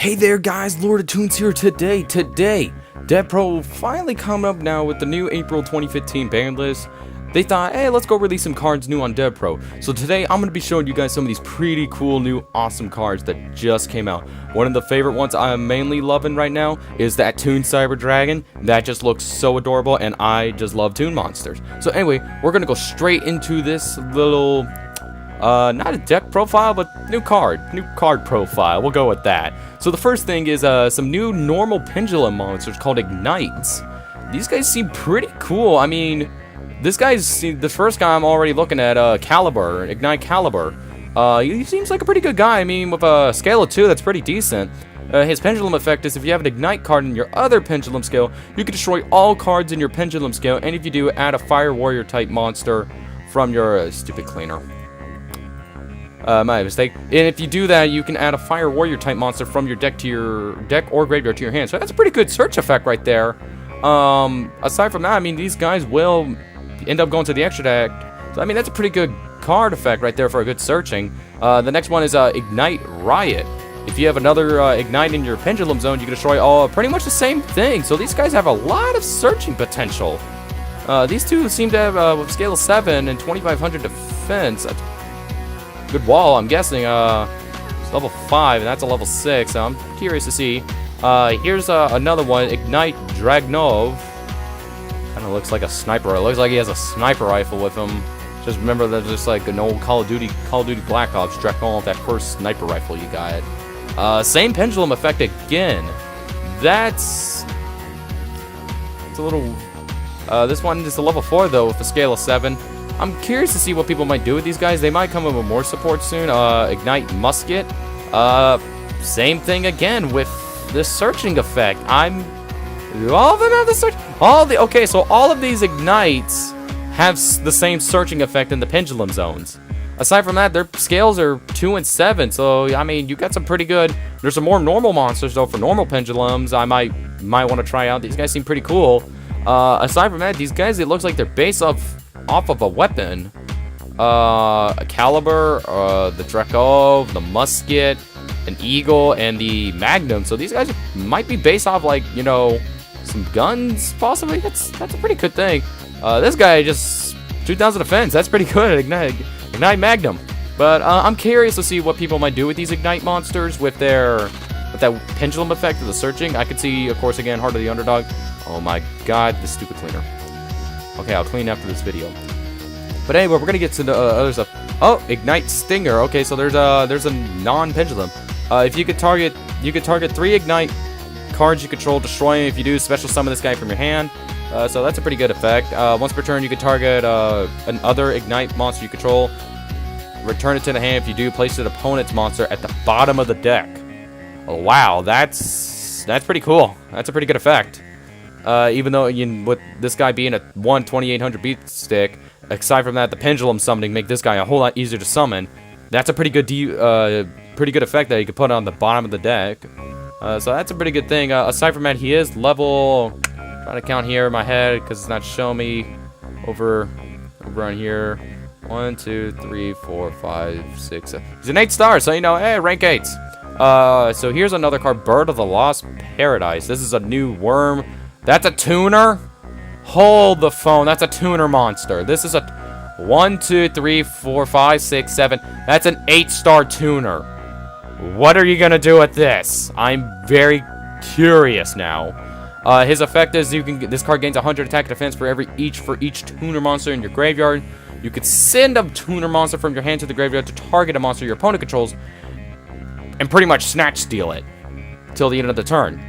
Hey there guys, Lord of Toons here today. DEVPRO finally coming up now with the new April 2015 ban list. They thought, hey, let's go release some cards new on DEVPRO. So today I'm going to be showing you guys some of these pretty cool new awesome cards that just came out. One of the favorite ones I'm mainly loving right now is that Toon Cyber Dragon. That just looks so adorable and I just love Toon monsters. So anyway, we're going to go straight into this little... not a deck profile, but new card profile. We'll go with that. So the first thing is some new normal pendulum monsters called Ignites. These guys seem pretty cool. I mean, this guy's the first guy I'm already looking at. Ignite Caliber. He seems like a pretty good guy. I mean, with a scale of 2, that's pretty decent. His pendulum effect is if you have an Ignite card in your other pendulum scale, you can destroy all cards in your pendulum scale, and if you do, add a Fire Warrior type monster from your stupid cleaner. My mistake. And if you do that, you can add a Fire Warrior type monster from your deck to your deck or graveyard to your hand. So that's a pretty good search effect right there. Aside from that, I mean, these guys will end up going to the extra deck. So I mean, that's a pretty good card effect right there for a good searching. The next one is Ignite Riot. If you have another Ignite in your pendulum zone, you can destroy all pretty much the same thing. So these guys have a lot of searching potential. These two seem to have with scale of 7 and 2500 defense. That's good wall, I'm guessing. It's level 5, and that's a level 6, so I'm curious to see. Here's another one, Ignite Dragnov. Kinda looks like a sniper. It looks like he has a sniper rifle with him. Just remember that just like an old Call of Duty Black Ops Dragnov, that first sniper rifle you got. Same pendulum effect again. That's a little... this one is a level 4, though, with a scale of 7. I'm curious to see what people might do with these guys. They might come up with more support soon. Ignite Musket. Same thing again with this searching effect. All of them have the search. Okay, so all of these Ignites have the same searching effect in the pendulum zones. Aside from that, their scales are 2 and 7. So I mean, you got some pretty good. There's some more normal monsters though for normal pendulums. I might want to try out. These guys seem pretty cool. Aside from that, these guys, it looks like they're based off of a weapon. A Caliber, the Draco, the Musket, an Eagle, and the Magnum. So these guys might be based off, like, you know, some guns, possibly. That's a pretty good thing. This guy just 2000 defense. That's pretty good. Ignite Magnum. But I'm curious to see what people might do with these Ignite monsters with that pendulum effect of the searching. I could see, of course, again, Heart of the Underdog. Oh my god, this stupid cleaner. Okay, I'll clean after this video. But anyway, we're gonna get to the other stuff. Oh, Ignite Stinger. Okay, so there's a non-pendulum. If you could target 3 Ignite cards you control, destroy them. If you do, special summon this guy from your hand. So that's a pretty good effect. Once per turn, you can target another Ignite monster you control. Return it to the hand. If you do, place an opponent's monster at the bottom of the deck. Oh, wow, that's pretty cool. That's a pretty good effect. Even though with this guy being a 2800 beat stick, aside from that, the pendulum summoning make this guy a whole lot easier to summon. That's a pretty good effect that you can put on the bottom of the deck. So that's a pretty good thing. Aside from that, he is level... trying to count here in my head because it's not showing me over on here. 1, 2, 3, 4, 5, 6, 7. He's an 8-star, so you know, hey, rank 8s. So here's another card, Bird of the Lost Paradise. This is a new worm. That's a tuner? Hold the phone. That's a tuner monster. This is a 1, 2, 3, 4, 5, 6, 7. That's an 8-star tuner. What are you gonna do with this? I'm very curious now. His effect is this card gains 100 attack and defense for each tuner monster in your graveyard. You could send a tuner monster from your hand to the graveyard to target a monster your opponent controls and pretty much snatch steal it till the end of the turn.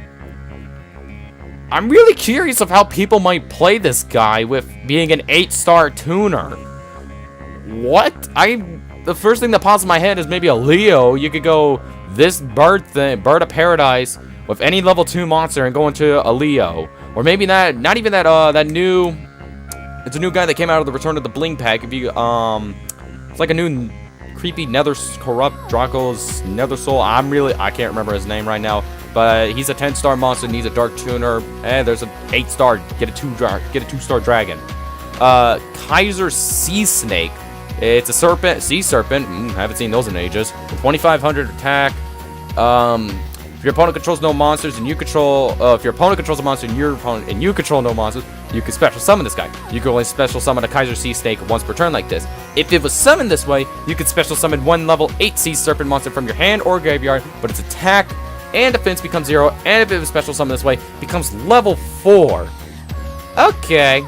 I'm really curious of how people might play this guy with being an 8-star tuner. What? The first thing that pops in my head is maybe a Leo. You could go this bird of paradise with any level 2 monster and go into a Leo. Or maybe not even that new... It's a new guy that came out of the Return of the Bling pack. If you, it's like a new creepy corrupt Draco's Nether Soul. I can't remember his name right now. But he's a 10-star monster and he's a dark tuner. And there's an 8-star, get a 2-star dragon. Kaiser Sea Snake. It's a sea serpent. Haven't seen those in ages. 2500 attack. If your opponent controls no monsters and you control, if your opponent controls a monster and your opponent and you control no monsters, you can special summon this guy. You can only special summon a Kaiser Sea Snake once per turn like this. If it was summoned this way, you could special summon one level 8 Sea Serpent monster from your hand or graveyard, but its attack and defense becomes 0, and if it was special summoned this way, becomes level 4. Okay.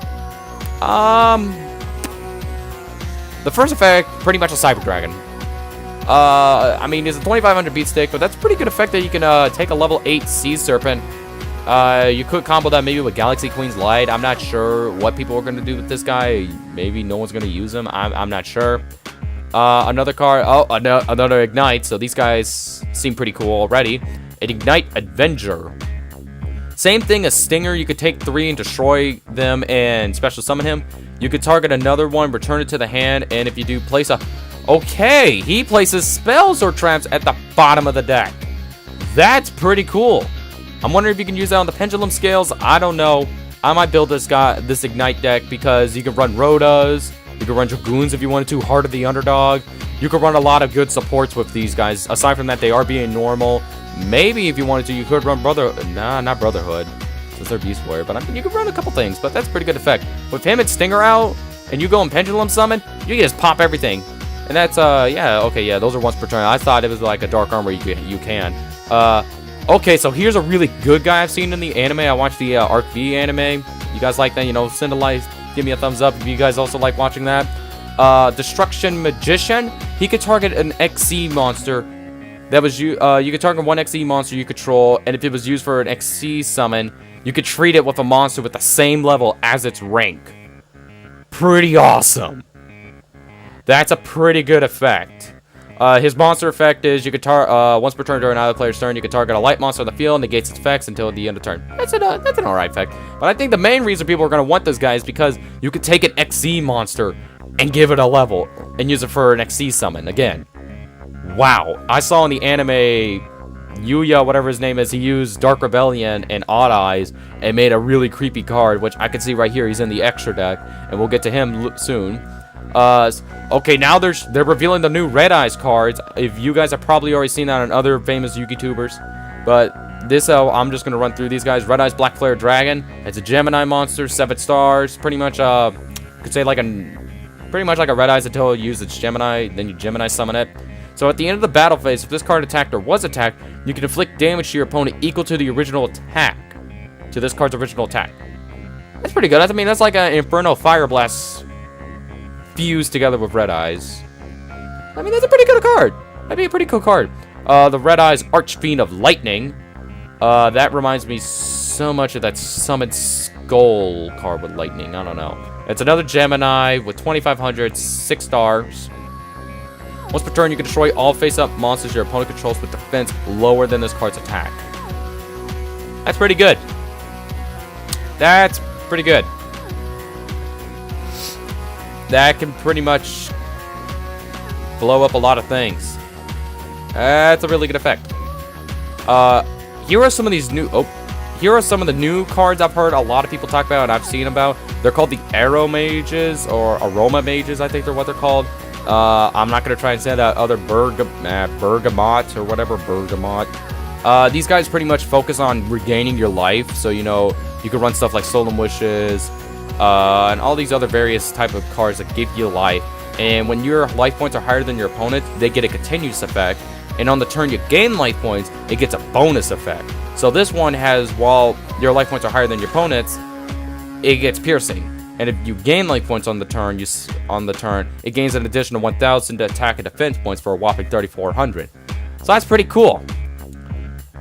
The first effect, pretty much a Cyber Dragon. I mean, it's a 2500 beat stick, but that's a pretty good effect that you can take a level 8 Sea Serpent. You could combo that maybe with Galaxy Queen's Light. I'm not sure what people are going to do with this guy. Maybe no one's going to use him. I'm not sure. Another card. Oh, another Ignite. So these guys seem pretty cool already. An Ignite Avenger. Same thing as Stinger. You could take 3 and destroy them and special summon him. You could target another one, return it to the hand, and if you do, place a... Okay, he places spells or traps at the bottom of the deck. That's pretty cool. I'm wondering if you can use that on the pendulum scales. I don't know. I might build this Ignite deck because you can run Rhodas. You can run Dragoons if you wanted to. Heart of the Underdog. You can run a lot of good supports with these guys. Aside from that, they are being normal. Maybe if you wanted to, you could run not Brotherhood, since they're Beast Warrior. But I mean, you could run a couple things. But that's a pretty good effect. With him and Stinger out, and you go and Pendulum Summon, you can just pop everything. And that's, yeah, okay, yeah, those are once per turn. I thought it was like a Dark Armor you can. Okay, so here's a really good guy I've seen in the anime. I watched the Arc V anime. You guys like that? You know, send a like, give me a thumbs up if you guys also like watching that. Destruction Magician. He could target an XC monster. That was you could target one XE monster you control, and if it was used for an XC summon, you could treat it with a monster with the same level as its rank. Pretty awesome. That's a pretty good effect. His monster effect is you could once per turn during another player's turn, you can target a light monster on the field and negates its effects until the end of turn. That's an alright effect. But I think the main reason people are going to want this guy is because you could take an XC monster and give it a level and use it for an XC summon again. Wow. I saw in the anime, Yugioh, whatever his name is, he used Dark Rebellion and Odd Eyes and made a really creepy card, which I can see right here. He's in the extra deck, and we'll get to him soon. Okay, now they're revealing the new Red Eyes cards. If you guys have probably already seen that on other famous YouTubers, but this I'm just gonna run through these guys. Red Eyes Black Flare Dragon. It's a Gemini monster, 7 stars. Pretty much could say pretty much like a Red Eyes until you use its Gemini, then you Gemini summon it. So at the end of the battle phase, if this card attacked or was attacked, you can inflict damage to your opponent equal to the original attack, to this card's original attack. That's pretty good. I mean, that's like an Inferno Fire Blast fused together with Red Eyes. I mean, that's a pretty good card. That'd be a pretty cool card. The Red Eyes Archfiend of Lightning. That reminds me so much of that Summon Skull card with Lightning. I don't know. It's another Gemini with 2,500, 6 stars. Once per turn, you can destroy all face-up monsters your opponent controls with defense lower than this card's attack. That's pretty good. That's pretty good. That can pretty much blow up a lot of things. That's a really good effect. Here are some of these new... here are some of the new cards I've heard a lot of people talk about and I've seen about. They're called the Arrow Mages, or Aroma Mages, I think they're what they're called. I'm not going to try and say that other Bergamot or whatever, Bergamot. These guys pretty much focus on regaining your life. So, you know, you can run stuff like Solemn Wishes, and all these other various type of cards that give you life. And when your life points are higher than your opponent, they get a continuous effect. And on the turn you gain life points, it gets a bonus effect. So this one has, while your life points are higher than your opponent's, it gets piercing. And if you gain life points on the turn, it gains an additional 1,000 to attack and defense points for a whopping 3,400. So that's pretty cool.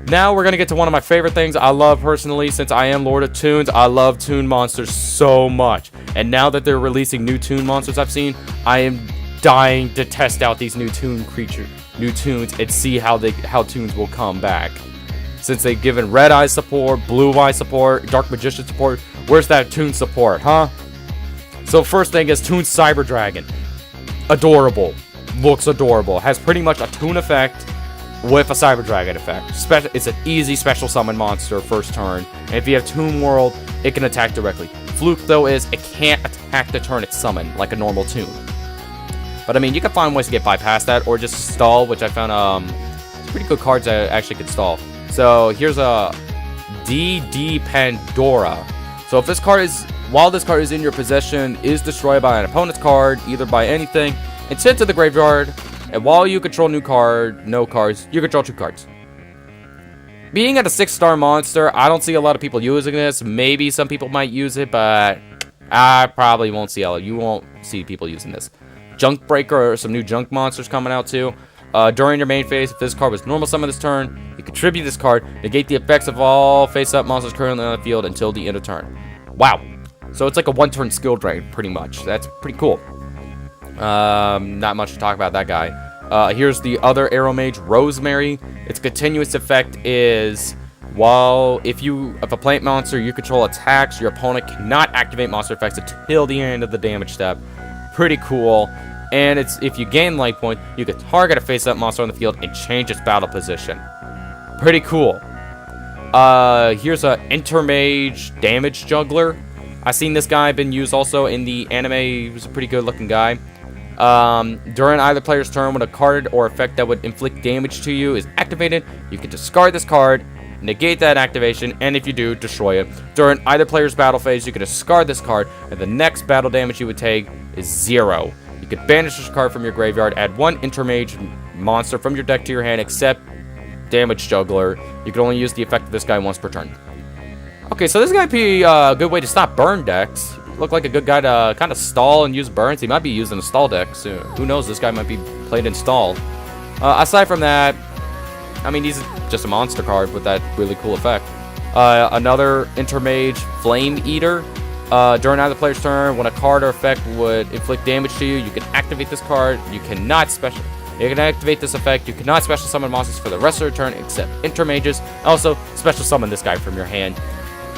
Now we're going to get to one of my favorite things I love personally, since I am Lord of Toons. I love Toon monsters so much. And now that they're releasing new Toon monsters I've seen, I am dying to test out these new Toons, and see how Toons will come back. Since they've given Red Eye support, Blue Eye support, Dark Magician support, where's that Toon support, huh? So first thing is Toon Cyber Dragon. Adorable. Looks adorable. Has pretty much a Toon effect with a Cyber Dragon effect. It's an easy special summon monster first turn. And if you have Toon World, it can attack directly. Fluke, though, is it can't attack the turn it's summoned like a normal Toon. But I mean, you can find ways to get bypast that, or just stall, which I found pretty good cards that actually could stall. So here's a DD Pandora. So if this card is, while this card is in your possession, is destroyed by an opponent's card, either by anything, and sent to the graveyard. And while you control no cards, you control 2 cards. Being at a 6-star monster, I don't see a lot of people using this. Maybe some people might use it, but I probably won't see you won't see people using this. Junk Breaker, or some new junk monsters coming out too. During your main phase, if this card was normal summon this turn, you contribute this card, negate the effects of all face-up monsters currently on the field until the end of turn. Wow. So it's like a 1-turn skill drain, pretty much. That's pretty cool. Not much to talk about that guy. Here's the other Arrow Mage, Rosemary. Its continuous effect is, if a plant monster you control attacks, your opponent cannot activate monster effects until the end of the damage step. Pretty cool. And if you gain life point, you can target a face-up monster on the field and change its battle position. Pretty cool. Here's a Intermage Damage Juggler. I've seen this guy been used also in the anime. He was a pretty good looking guy. During either player's turn, when a card or effect that would inflict damage to you is activated, you can discard this card, negate that activation, and if you do, destroy it. During either player's battle phase, you can discard this card, and the next battle damage you would take is 0. You can banish this card from your graveyard, add 1 Intermage monster from your deck to your hand, except Damage Juggler. You can only use the effect of this guy once per turn. Okay, so this might be a good way to stop burn decks. Look like a good guy to kind of stall and use burns. He might be using a stall deck soon. Who knows? This guy might be played in stall. Aside from that, I mean, he's just a monster card with that really cool effect. Another Intermage Flame Eater. During either player's turn, when a card or effect would inflict damage to you, you can activate this card. You can activate this effect. You cannot special summon monsters for the rest of your turn except Intermages. Also, special summon this guy from your hand.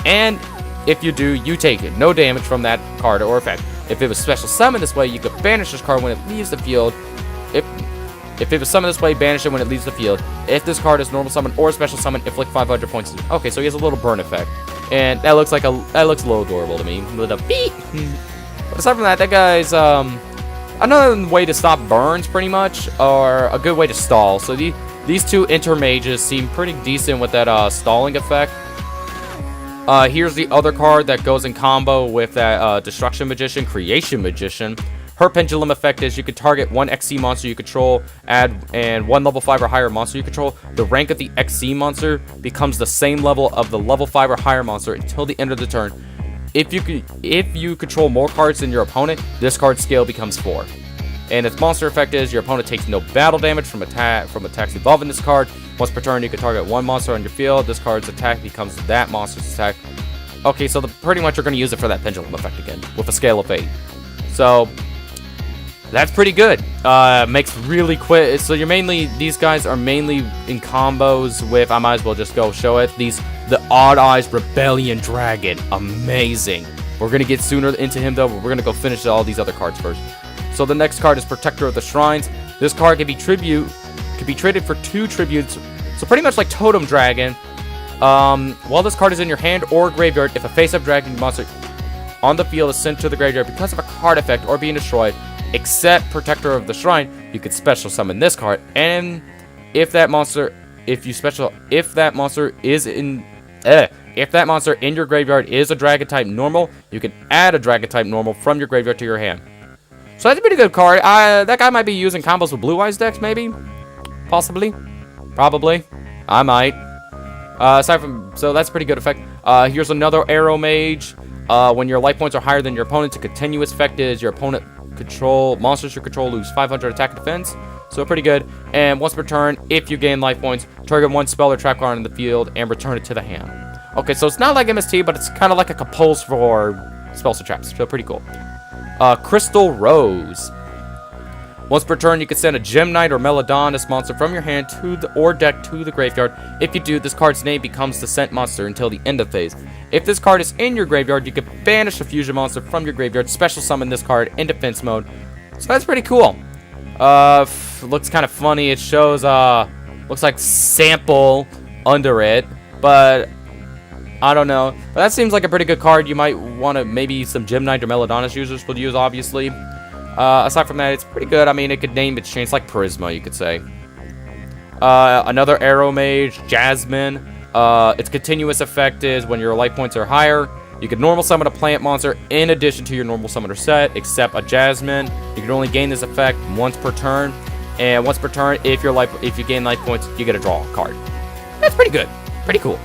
And if you do, you take it. No damage from that card or effect. If it was special summoned this way, you could banish this card when it leaves the field. If it was summoned this way, banish it when it leaves the field. If this card is normal summon or special summon, inflict 500 points. Okay, so he has a little burn effect, and that looks a little adorable to me with a beat. But aside from that, that guy's another way to stop burns, pretty much, or a good way to stall. So these 2 Intermages seem pretty decent with that stalling effect. Here's the other card that goes in combo with that Destruction Magician, Creation Magician. Her pendulum effect is you can target 1 XC monster you control, and 1 level 5 or higher monster you control. The rank of the XC monster becomes the same level of the level 5 or higher monster until the end of the turn. If you control more cards than your opponent, this card's scale becomes 4. And its monster effect is your opponent takes no battle damage from attacks involving this card. Once per turn, you can target 1 monster on your field. This card's attack becomes that monster's attack. Okay, so pretty much you're going to use it for that pendulum effect again, with a scale of 8. So that's pretty good. Makes really quick. So these guys are mainly in combos with, I might as well just go show it. The Odd Eyes Rebellion Dragon. Amazing. We're going to get sooner into him though, but we're going to go finish all these other cards first. So the next card is Protector of the Shrines. This card can be traded for 2 tributes. So pretty much like Totem Dragon. While this card is in your hand or graveyard, if a face-up dragon monster on the field is sent to the graveyard because of a card effect or being destroyed, except Protector of the Shrine, you could special summon this card. And if that monster in your graveyard is a dragon type normal, you can add a dragon type normal from your graveyard to your hand. So that's a pretty good card. That guy might be using combos with Blue Eyes decks, maybe, possibly, probably. I might. So that's a pretty good effect. Here's another Arrow Mage. When your life points are higher than your opponent, a continuous effect is your opponent monsters you control lose 500 attack and defense. So pretty good. And once per turn, if you gain life points, target 1 spell or trap card in the field and return it to the hand. Okay, so it's not like MST, but it's kind of like a compulse for spells or traps. So pretty cool. Crystal Rose. Once per turn, you can send a Gem Knight or Melodonus monster from your hand or deck to the graveyard. If you do, this card's name becomes the sent monster until the end of phase. If this card is in your graveyard, you can banish a fusion monster from your graveyard, special summon this card in defense mode. So that's pretty cool. Looks kind of funny. It shows, looks like sample under it, but I don't know. But that seems like a pretty good card. You might want to, maybe some Gem Knight or Melodonus users would use, obviously. Aside from that, it's pretty good. I mean, it could name its chains like Prisma, you could say. Another Arrow Mage, Jasmine. Its continuous effect is when your life points are higher, you can normal summon a plant monster in addition to your normal summoner set, except a Jasmine. You can only gain this effect once per turn, and once per turn, if you gain life points, you get to draw a card. That's pretty good, pretty cool.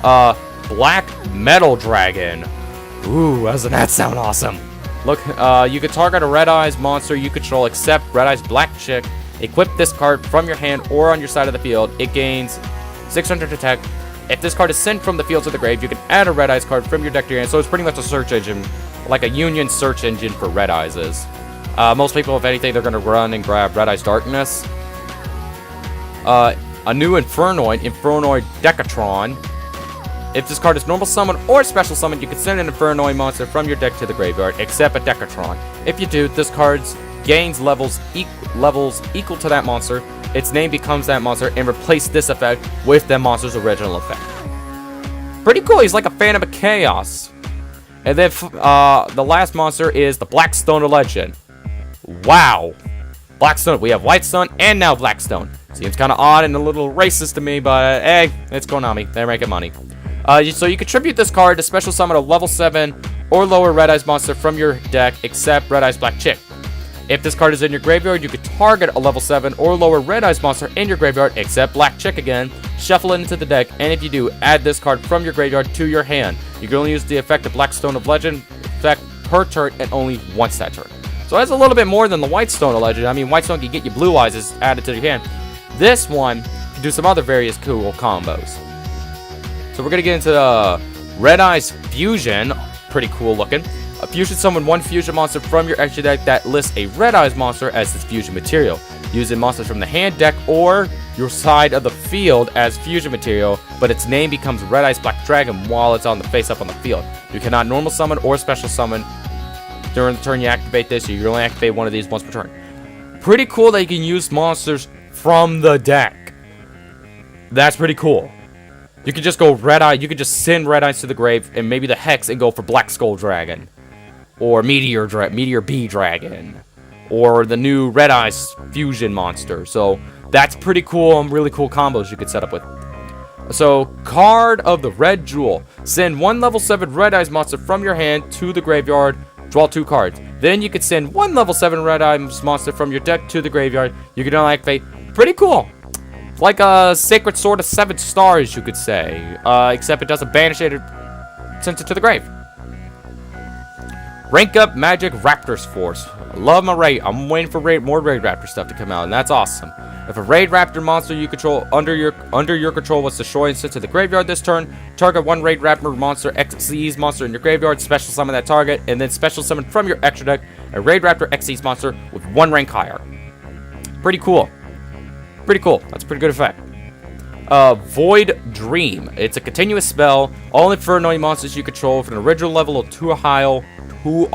Black Metal Dragon. Ooh, doesn't that sound awesome? Look, you can target a Red Eyes monster you control, except Red Eyes Black Chick. Equip this card from your hand or on your side of the field. It gains 600 attack. If this card is sent from the field to the grave, you can add a Red Eyes card from your deck to your hand. So it's pretty much a search engine, like a union search engine for Red Eyes is. Most people, if anything, they're going to run and grab Red Eyes Darkness. A new Infernoid Decatron. If this card is normal summon or special summon, you can send an Infernoid monster from your deck to the graveyard, except a Decatron. If you do, this card gains levels equal to that monster. Its name becomes that monster, and replace this effect with that monster's original effect. Pretty cool. He's like a Phantom of Chaos. And then the last monster is the Blackstone Legend. Wow. Blackstone. We have Whitestone and now Blackstone. Seems kind of odd and a little racist to me, but hey, it's Konami. They're making money. So you contribute this card to special summon a level 7 or lower Red Eyes monster from your deck, except Red Eyes Black Chick. If this card is in your graveyard, you can target a level 7 or lower Red Eyes monster in your graveyard, except Black Chick again, shuffle it into the deck, and if you do, add this card from your graveyard to your hand. You can only use the effect of Blackstone of Legend effect per turn and only once that turn. So that's a little bit more than the Whitestone of Legend. I mean, Whitestone can get you Blue Eyes is added to your hand. This one can do some other various cool combos. So we're going to get into the Red Eyes Fusion. Pretty cool looking. A fusion summon one fusion monster from your extra deck that lists a Red Eyes monster as its fusion material. Using monsters from the hand, deck, or your side of the field as fusion material, but its name becomes Red Eyes Black Dragon while it's on the face up on the field. You cannot normal summon or special summon during the turn you activate this. You can only activate one of these once per turn. Pretty cool that you can use monsters from the deck. That's pretty cool. You can just go Red Eye. You can just send Red Eyes to the grave and maybe the Hex and go for Black Skull Dragon. Or Meteor B Dragon. Or the new Red Eyes Fusion monster. So that's pretty cool and really cool combos you could set up with. So, Card of the Red Jewel. Send one level 7 Red Eyes monster from your hand to the graveyard. Draw 2 cards. Then you could send one level 7 Red Eyes monster from your deck to the graveyard. You can only activate. Pretty cool. Like a Sacred Sword of 7 stars, you could say. Except it doesn't banish it, sends it to the grave. Rank up Magic Raptors Force. I love my raid. I'm waiting for more Raid Raptor stuff to come out, and that's awesome. If a Raid Raptor monster you control under your control was destroyed and sent to the graveyard this turn, target one Raid Raptor monster Xyz monster in your graveyard, special summon that target, and then special summon from your extra deck a Raid Raptor Xyz monster with 1 rank higher. Pretty cool. Pretty cool. That's a pretty good effect. Void Dream. It's a continuous spell. All Infernoid monsters you control from an original level of 2 or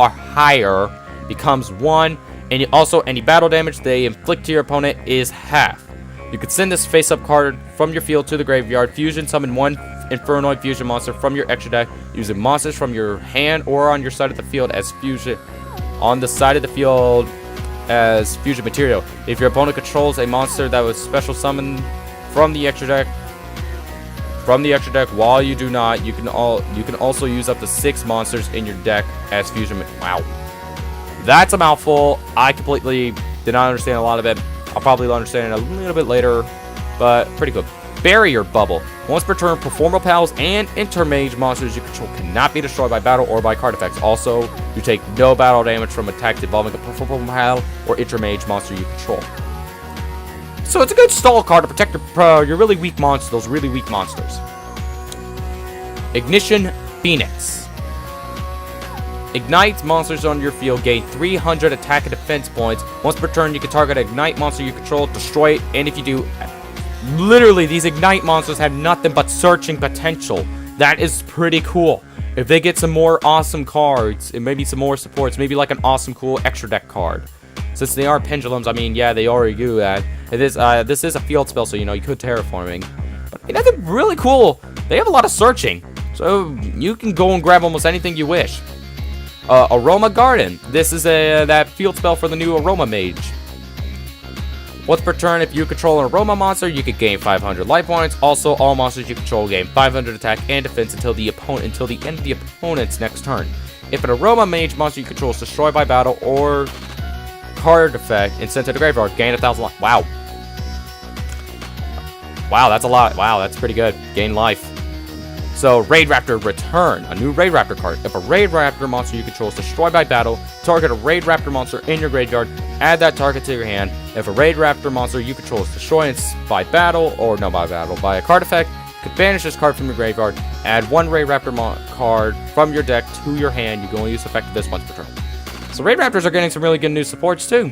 higher becomes 1, and also any battle damage they inflict to your opponent is half. You can send this face-up card from your field to the graveyard. Fusion summon 1 Infernoid fusion monster from your extra deck using monsters from your hand or on your side of the field as fusion fusion material. If your opponent controls a monster that was special summoned from the extra deck, while you do not, you can also use up to 6 monsters in your deck as fusion. Wow, that's a mouthful. I completely did not understand a lot of it. I'll probably understand it a little bit later, but pretty good. Barrier Bubble. Once per turn, Performal Pals and Intermage monsters you control cannot be destroyed by battle or by card effects. Also, you take no battle damage from attacks involving a Performal Pal or Intermage monster you control. So it's a good stall card to protect your really weak monsters, those really weak monsters. Ignition Phoenix. Ignite monsters on your field gain 300 attack and defense points. Once per turn, you can target an Ignite monster you control, destroy it, and if you do, literally, these Ignite monsters have nothing but searching potential. That is pretty cool. If they get some more awesome cards, and maybe some more supports, maybe like an awesome, cool extra deck card. Since they are pendulums, I mean, yeah, they already do that. This is a field spell, so, you know, you could terraforming. But I mean, that's really cool. They have a lot of searching, so you can go and grab almost anything you wish. Aroma Garden. This is that field spell for the new Aroma Mage. Once per turn, if you control an aroma monster, you could gain 500 life points. Also, all monsters you control gain 500 attack and defense until the end of the opponent's next turn. If an aroma mage monster you control is destroyed by battle or card effect and sent to the graveyard, gain 1,000 life. Wow. Wow, that's a lot. Wow, that's pretty good. Gain life. So, Raid Raptor Return, a new Raid Raptor card. If a Raid Raptor monster you control is destroyed by battle, target a Raid Raptor monster in your graveyard, add that target to your hand. If a Raid Raptor monster you control is destroyed by battle, or no, by battle, by a card effect, you can banish this card from your graveyard, add one Raid Raptor card from your deck to your hand. You can only use the effect of this once per turn. So, Raid Raptors are getting some really good new supports too.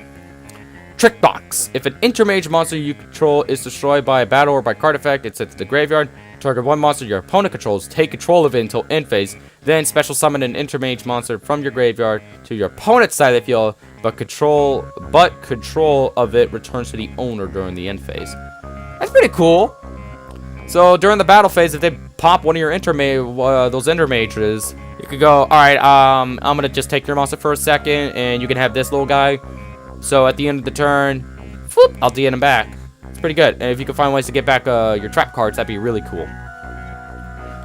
Trick Box. If an Intermage monster you control is destroyed by a battle or by card effect, it's sent to the graveyard. Target one monster your opponent controls, take control of it until end phase, then special summon an Intermage monster from your graveyard to your opponent's side of the field, but control of it returns to the owner during the end phase. That's pretty cool. So during the battle phase, if they pop one of your those Intermages, you could go, alright, I'm gonna just take your monster for a second, and you can have this little guy. So at the end of the turn, whoop, I'll DN him back. It's pretty good. And if you can find ways to get back your trap cards, that'd be really cool.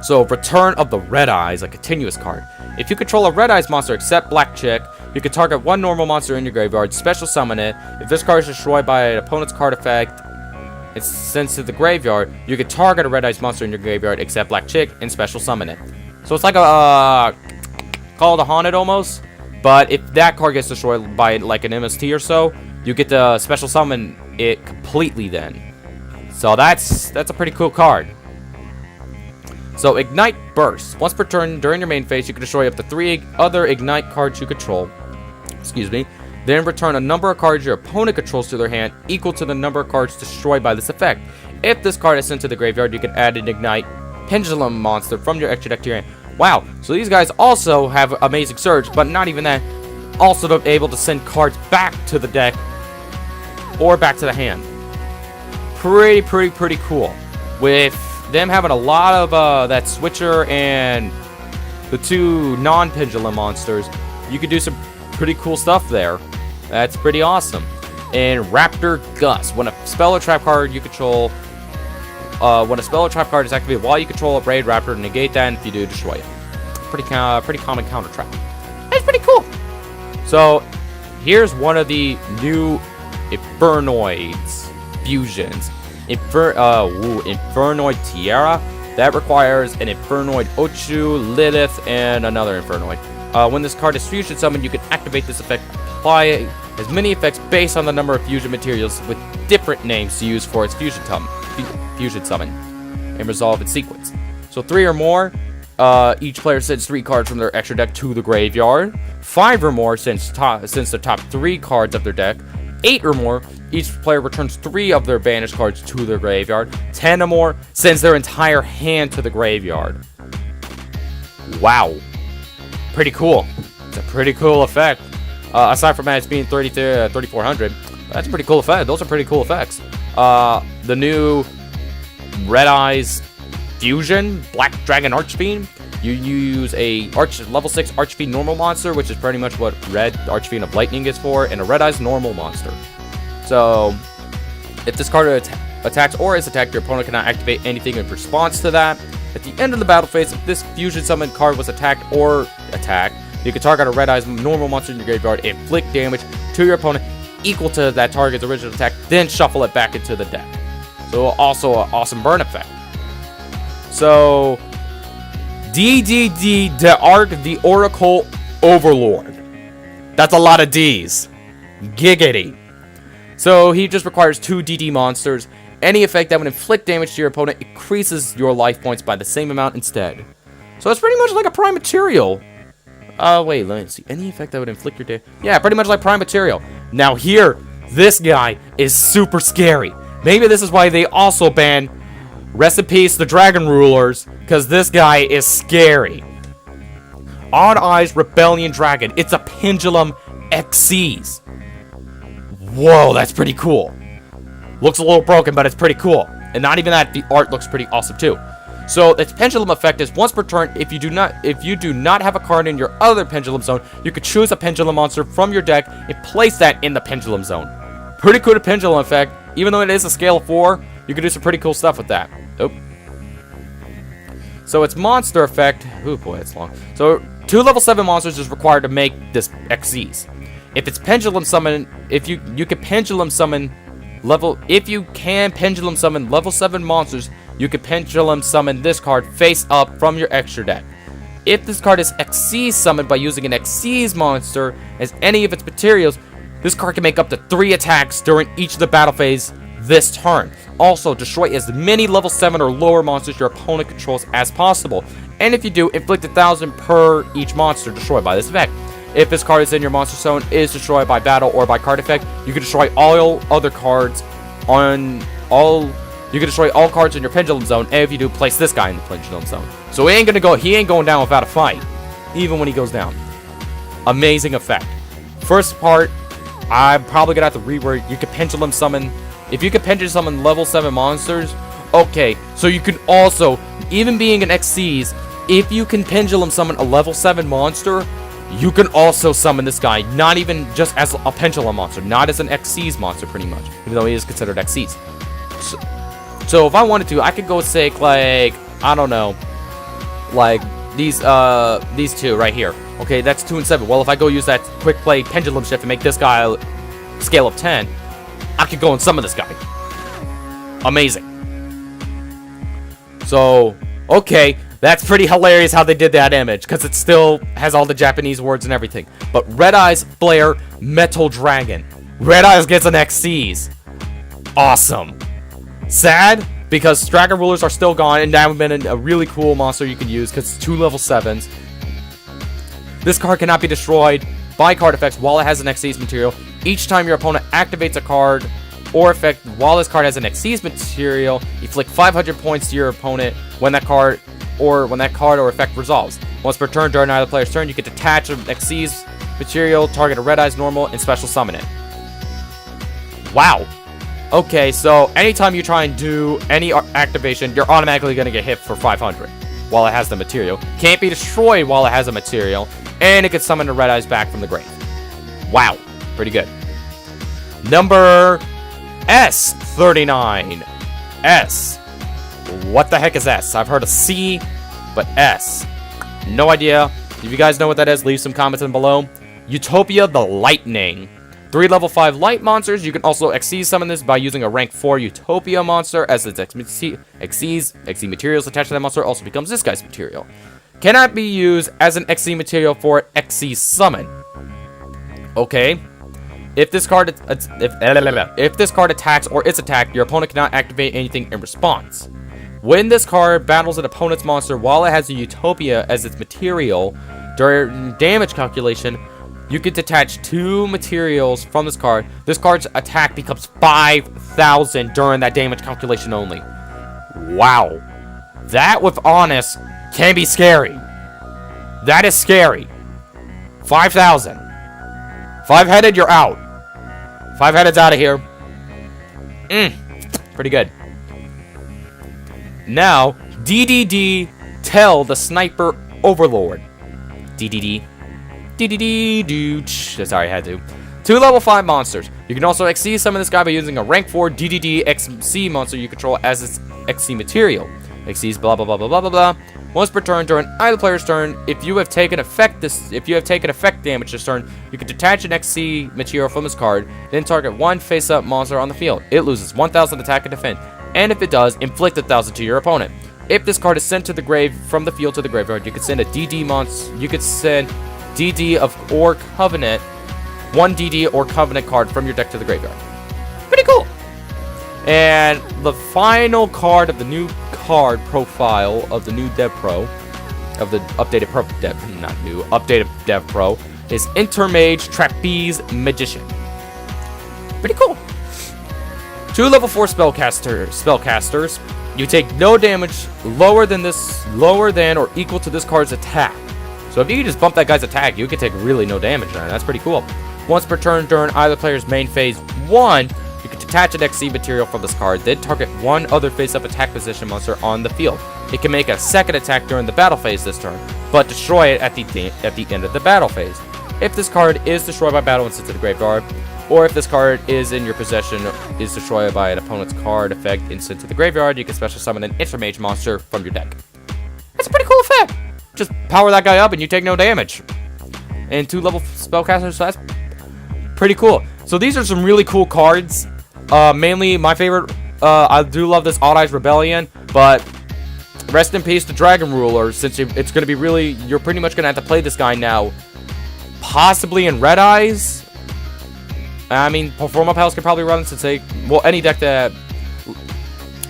So, Return of the Red Eyes, a continuous card. If you control a Red Eyes monster except Black Chick, you can target one normal monster in your graveyard, special summon it. If this card is destroyed by an opponent's card effect, it's sent to the graveyard, you can target a Red Eyes monster in your graveyard except Black Chick and special summon it. So it's like a Call of the Haunted almost, but if that card gets destroyed by like an MST or so, you get to special summon it completely then. So that's a pretty cool card. So Ignite Burst. Once per turn during your main phase, you can destroy up to 3 other Ignite cards you control. Excuse me. Then return a number of cards your opponent controls to their hand equal to the number of cards destroyed by this effect. If this card is sent to the graveyard, you can add an Ignite Pendulum monster from your extra deck to your hand. Wow. So these guys also have Amazing Surge, but not even that. Also able to send cards back to the deck or back to the hand. Pretty cool. With them having a lot of that Switcher and the 2 non-Pendulum monsters, you could do some pretty cool stuff there. That's pretty awesome. And Raptor Gust. When a spell or trap card you control, when a spell or trap card is activated while you control a Raid Raptor, negate that, and if you do, destroy it. Pretty common counter trap. That's pretty cool. So here's one of the new Infernoids fusions. Infernoid Tiara. That requires an Infernoid Ochu, Lilith, and another Infernoid. When this card is fusion summoned, you can activate this effect, apply as many effects based on the number of fusion materials with different names to use for its fusion summon, and resolve its sequence. So 3 or more, each player sends 3 cards from their extra deck to the graveyard. 5 or more sends the top 3 cards of their deck. 8 or more, each player returns 3 of their banished cards to their graveyard. 10 or more sends their entire hand to the graveyard. Wow. Pretty cool. It's a pretty cool effect. Aside from that, it's being 3,400. That's a pretty cool effect. Those are pretty cool effects. The new Red Eyes Fusion, Black Dragon Archfiend. You use a level 6 Archfiend normal monster, which is pretty much what Red Archfiend of Lightning is for, and a Red Eyes normal monster. So, if this card attacks or is attacked, your opponent cannot activate anything in response to that. At the end of the battle phase, if this fusion summon card was attacked, you can target a Red Eyes normal monster in your graveyard, inflict damage to your opponent equal to that target's original attack, then shuffle it back into the deck. So, also an awesome burn effect. So, DDD, the Oracle Overlord. That's a lot of D's. Giggity. So he just requires 2 DD monsters. Any effect that would inflict damage to your opponent increases your life points by the same amount instead. So it's pretty much like a Prime Material. Wait, let me see. Any effect that would inflict your damage. Yeah, pretty much like Prime Material. Now here, this guy is super scary. Maybe this is why they also banned Rest in Peace, the Dragon Rulers, because this guy is scary. Odd Eyes Rebellion Dragon. It's a Pendulum Xyz. Whoa, that's pretty cool. Looks a little broken, but it's pretty cool. And not even that, the art looks pretty awesome too. So its pendulum effect is once per turn. If you do not have a card in your other pendulum zone, you could choose a pendulum monster from your deck and place that in the pendulum zone. Pretty cool pendulum effect. Even though it is a scale of 4, you can do some pretty cool stuff with that. Oh. So its monster effect. Oh boy, it's long. So 2 level 7 monsters is required to make this XCs. If it's pendulum summon, if you can pendulum summon level 7 monsters, you can pendulum summon this card face up from your extra deck. If this card is XC summoned by using an XC's monster as any of its materials, this card can make up to 3 attacks during each of the battle phase this turn. Also, destroy as many level 7 or lower monsters your opponent controls as possible. And if you do, inflict 1,000 per each monster destroyed by this effect. If this card is in your monster zone, is destroyed by battle or by card effect, you can destroy all other cards on all. You can destroy all cards in your pendulum zone. And if you do, place this guy in the pendulum zone. So he ain't going down without a fight, even when he goes down. Amazing effect. First part, I'm probably gonna have to reword. You can pendulum summon. If you can pendulum summon level 7 monsters, okay. So you can also, even being an XCs, if you can pendulum summon a level 7 monster, you can also summon this guy, not even just as a pendulum monster, not as an XCs monster, pretty much, even though he is considered XCs. So if I wanted to, I could go say, like, I don't know, like these 2 right here. Okay, that's 2 and 7. Well, if I go use that quick play pendulum shift to make this guy scale of 10, I could go and summon this guy. Amazing. So, okay, that's pretty hilarious how they did that image, because it still has all the Japanese words and everything. But Red Eyes Flare Metal Dragon. Red Eyes gets an XCs. Awesome. Sad, because Dragon Rulers are still gone, and that would have been a really cool monster you could use, because it's 2 level 7s. This card cannot be destroyed by card effects while it has an XCs material. Each time your opponent activates a card or effect while this card has an XCs material, inflict 500 points to your opponent when that card or effect resolves. Once per turn during either player's turn, you can detach an XCs material, target a Red Eyes normal, and special summon it. Wow. Okay, so anytime you try and do any activation, you're automatically going to get hit for 500 while it has the material. Can't be destroyed while it has a material, and it can summon the Red Eyes back from the grave. Wow, pretty good. Number S39. S. What the heck is S? I've heard of C, but S. No idea. If you guys know what that is, leave some comments in below. Utopia the Lightning. 3 level 5 light monsters. You can also XC summon this by using a rank 4 Utopia monster, as its XC materials attached to that monster also becomes this guy's material. Cannot be used as an XC material for XC summon. Okay. If this card attacks or is attacked, your opponent cannot activate anything in response. When this card battles an opponent's monster while it has a Utopia as its material, during damage calculation, you can detach 2 materials from this card. This card's attack becomes 5,000 during that damage calculation only. Wow. That, with honest, can be scary. That is scary. 5,000. 5-headed, you're out. 5-headed's out of here. Pretty good. Now, DDD Tell the Sniper Overlord. DDD. Sorry, I had to. 2 level 5 monsters. You can also XC summon this guy by using a rank 4 DDD XC monster you control as its XC material. XC's blah blah blah blah blah blah blah. Once per turn during either player's turn, if you have taken effect damage this turn, you can detach an XC material from this card, then target 1 face-up monster on the field. It loses 1,000 attack and defense, and if it does, inflict 1,000 to your opponent. If this card is sent to the grave from the field to the graveyard, you can send a DD monster. You could send DD or Covenant, 1 DD or Covenant card from your deck to the graveyard. Pretty cool. And the final card of the new card profile of the new DEVPRO, of the updated updated DEVPRO, is Intermage Trapeze Magician. Pretty cool. 2 level 4 spellcasters. You take no damage lower than or equal to this card's attack. So if you can just bump that guy's attack, you can take really no damage on it. That's pretty cool. Once per turn during either player's main phase 1, you can detach an XC material from this card, then target 1 other face-up attack position monster on the field. It can make a second attack during the battle phase this turn, but destroy it at the end of the battle phase. If this card is destroyed by battle and sent to the graveyard, or if this card is in your possession, is destroyed by an opponent's card effect instant to the graveyard, you can special summon an Instant Mage monster from your deck. That's a pretty cool effect. Just power that guy up and you take no damage. And 2-level spellcaster, so that's pretty cool. So these are some really cool cards. Mainly my favorite, I do love this Odd Eyes Rebellion, but rest in peace to Dragon Ruler, since it's going to be really, you're pretty much going to have to play this guy now. Possibly in Red Eyes. I mean, Performa Pals could probably run since they, well, any deck that,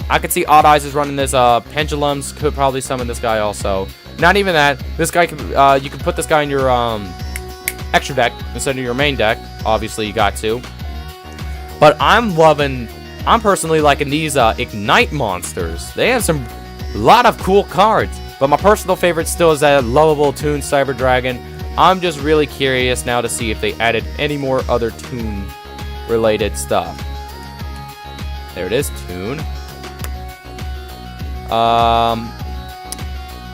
I could see Odd Eyes is running this, Pendulums could probably summon this guy also. Not even that, this guy could, you can put this guy in your, extra deck instead of your main deck. Obviously, you got to. But I'm personally liking these, Ignite monsters. They have some, lot of cool cards. But my personal favorite still is that lovable Toon Cyber Dragon. I'm just really curious now to see if they added any more other Toon related stuff. There it is, Toon.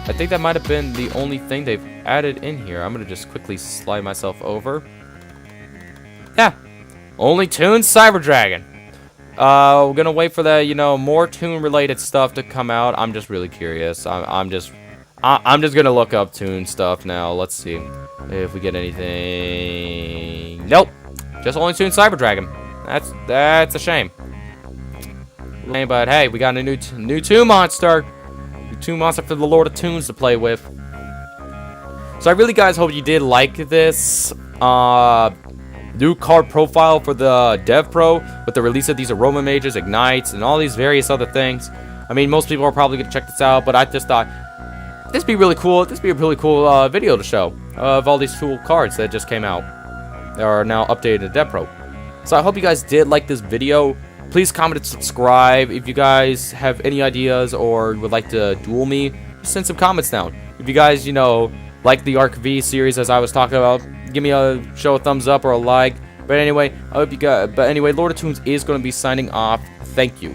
I think that might have been the only thing they've added in here. I'm gonna just quickly slide myself over. Yeah, only Toon Cyber Dragon. We're gonna wait for the, you know, more Toon related stuff to come out. I'm just really curious. I'm just gonna look up Toon stuff now. Let's see if we get anything. Nope, just only Toon Cyber Dragon. That's a shame. But hey, we got a new Toon monster. New Toon monster for the Lord of Toons to play with. So I really, guys, hope you did like this new card profile for the DEVPRO with the release of these Aroma Mages, Ignites, and all these various other things. I mean, most people are probably gonna check this out, but I just thought this would be really cool. This would be a really cool video to show of all these cool cards that just came out. That are now updated to DEVPRO. So I hope you guys did like this video. Please comment and subscribe. If you guys have any ideas or would like to duel me, just send some comments down. If you guys, you know, like the Arc V series as I was talking about, give me a thumbs up or a like. But anyway, I hope you guys. But anyway, Lord of Toons is going to be signing off. Thank you.